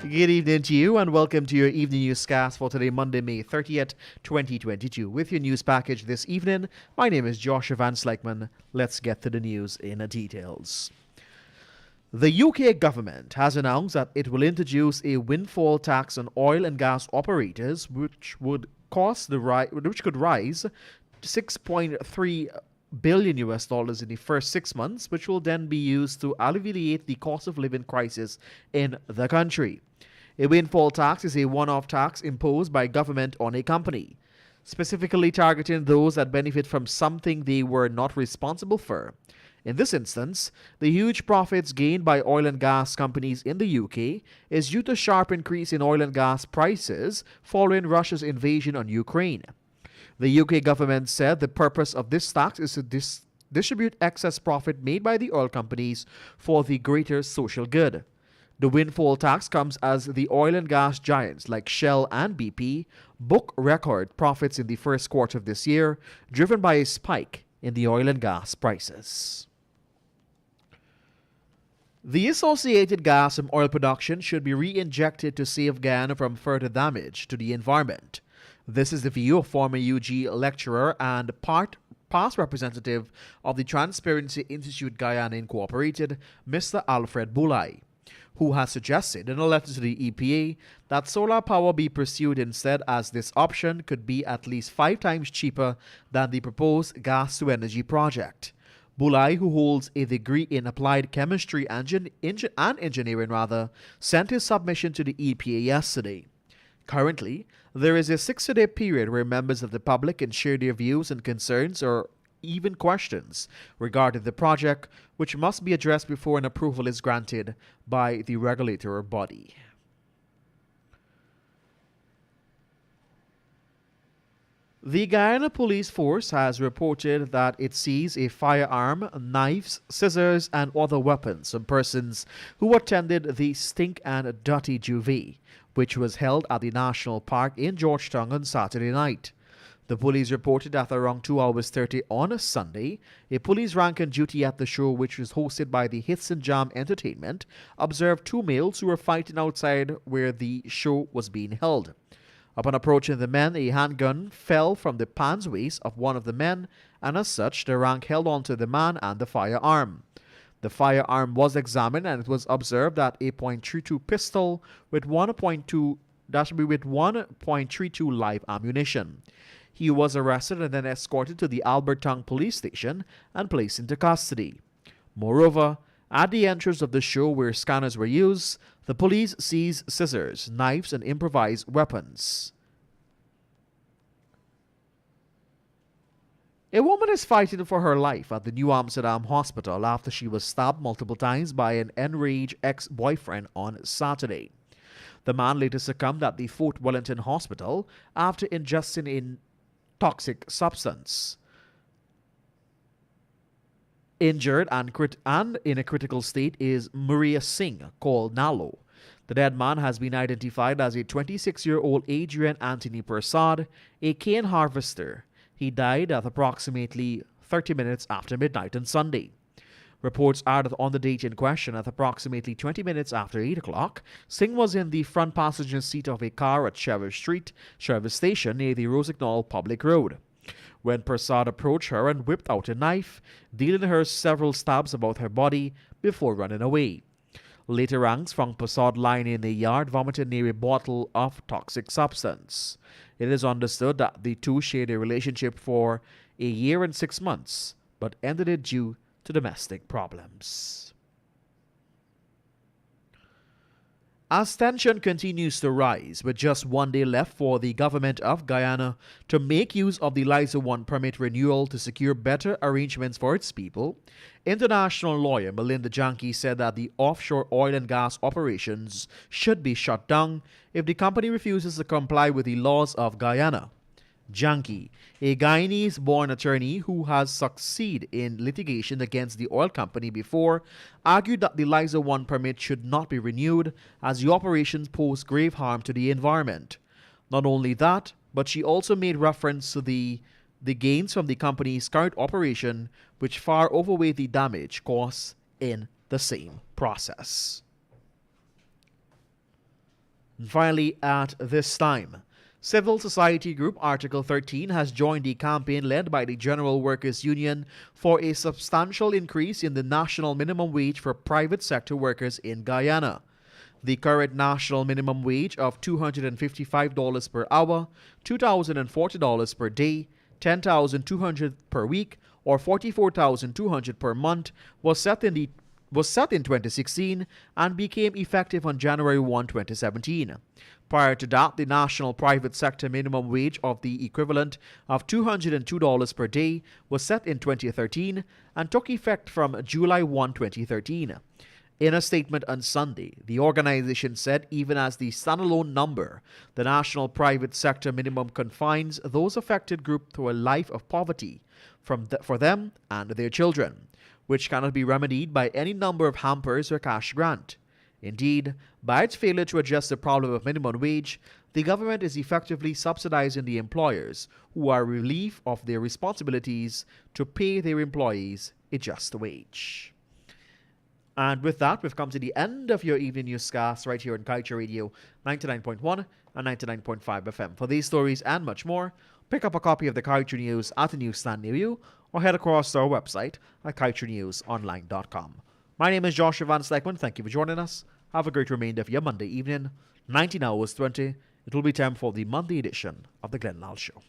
Good evening to you and welcome to your evening newscast for today, Monday, May 30th, 2022. With your news package this evening, my name is Joshua Van Slyckman. Let's get to the news in the details. The UK government has announced that it will introduce a windfall tax on oil and gas operators, which could rise to 6.3 billion US dollars in the first 6 months, which will then be used to alleviate the cost of living crisis in the country. A windfall tax is a one-off tax imposed by government on a company, specifically targeting those that benefit from something they were not responsible for. In this instance, the huge profits gained by oil and gas companies in the UK is due to a sharp increase in oil and gas prices following Russia's invasion on Ukraine. The UK government said the purpose of this tax is to distribute excess profit made by the oil companies for the greater social good. The windfall tax comes as the oil and gas giants like Shell and BP book record profits in the first quarter of this year, driven by a spike in the oil and gas prices. The associated gas from oil production should be re-injected to save Guyana from further damage to the environment. This is the view of former UG lecturer and past representative of the Transparency Institute Guyana Incorporated, Mr. Alfred Boulay, who has suggested in a letter to the EPA that solar power be pursued instead, as this option could be at least 5 times cheaper than the proposed gas-to-energy project. Boulay, who holds a degree in applied chemistry and engineering, sent his submission to the EPA yesterday. Currently, there is a 60-day period where members of the public can share their views and concerns or even questions regarding the project, which must be addressed before an approval is granted by the regulatory body. The Guyana Police Force has reported that it seized a firearm, knives, scissors, and other weapons from persons who attended the Stink and Dirty Juve, which was held at the National Park in Georgetown on Saturday night. The police reported that around 2 hours 30 on a Sunday, a police rank on duty at the show, which was hosted by the Hits and Jam Entertainment, observed 2 males who were fighting outside where the show was being held. Upon approaching the men, a handgun fell from the pants waist of one of the men, and as such, the rank held onto the man and the firearm. The firearm was examined, and it was observed that a .32 pistol with 1.32 live ammunition. He was arrested and then escorted to the Alberton police station and placed into custody. Moreover, at the entrance of the show where scanners were used, the police seized scissors, knives, and improvised weapons. A woman is fighting for her life at the New Amsterdam hospital after she was stabbed multiple times by an enraged ex-boyfriend on Saturday. The man later succumbed at the Fort Wellington hospital after ingesting a toxic substance. Injured and in a critical state is Maria Singh, called Nalo. The dead man has been identified as a 26-year-old Adrian Anthony Persad, a cane harvester. He died at approximately 30 minutes after midnight on Sunday. Reports are that on the date in question, at approximately 20 minutes after 8 o'clock, Singh was in the front passenger seat of a car at Sheriff Station near the Rosignol Public Road, when Persad approached her and whipped out a knife, dealing her several stabs about her body before running away. Later ranks found Persad lying in a yard vomiting near a bottle of toxic substance. It is understood that the two shared a relationship for a year and 6 months, but ended it due to domestic problems. As tension continues to rise, with just 1 day left for the government of Guyana to make use of the Liza 1 permit renewal to secure better arrangements for its people, international lawyer Melinda Janke said that the offshore oil and gas operations should be shut down if the company refuses to comply with the laws of Guyana. Janke, a Guyanese-born attorney who has succeeded in litigation against the oil company before, argued that the Liza 1 permit should not be renewed as the operations pose grave harm to the environment. Not only that, but she also made reference to the gains from the company's current operation, which far outweigh the damage caused in the same process. And finally, at this time, civil society group Article 13 has joined the campaign led by the General Workers Union for a substantial increase in the national minimum wage for private sector workers in Guyana. The current national minimum wage of $255 per hour, $2,040 per day, $10,200 per week, or $44,200 per month was set in 2016 and became effective on January 1, 2017. Prior to that, the national private sector minimum wage of the equivalent of $202 per day was set in 2013 and took effect from July 1, 2013. In a statement on Sunday, the organization said even as the standalone number, the national private sector minimum confines those affected group to a life of poverty for them and their children, which cannot be remedied by any number of hampers or cash grant. Indeed, by its failure to address the problem of minimum wage, the government is effectively subsidizing the employers who are relieved of their responsibilities to pay their employees a just wage. And with that, we've come to the end of your evening newscast right here on Kaieteur Radio 99.1 and 99.5 FM. For these stories and much more, pick up a copy of the Kaieteur News at a newsstand near you or head across to our website at kaieteurnewsonline.com. My name is Joshua Van Slegman. Thank you for joining us. Have a great remainder of your Monday evening. 19 hours 20. It will be time for the Monday edition of The Glenn Lal Show.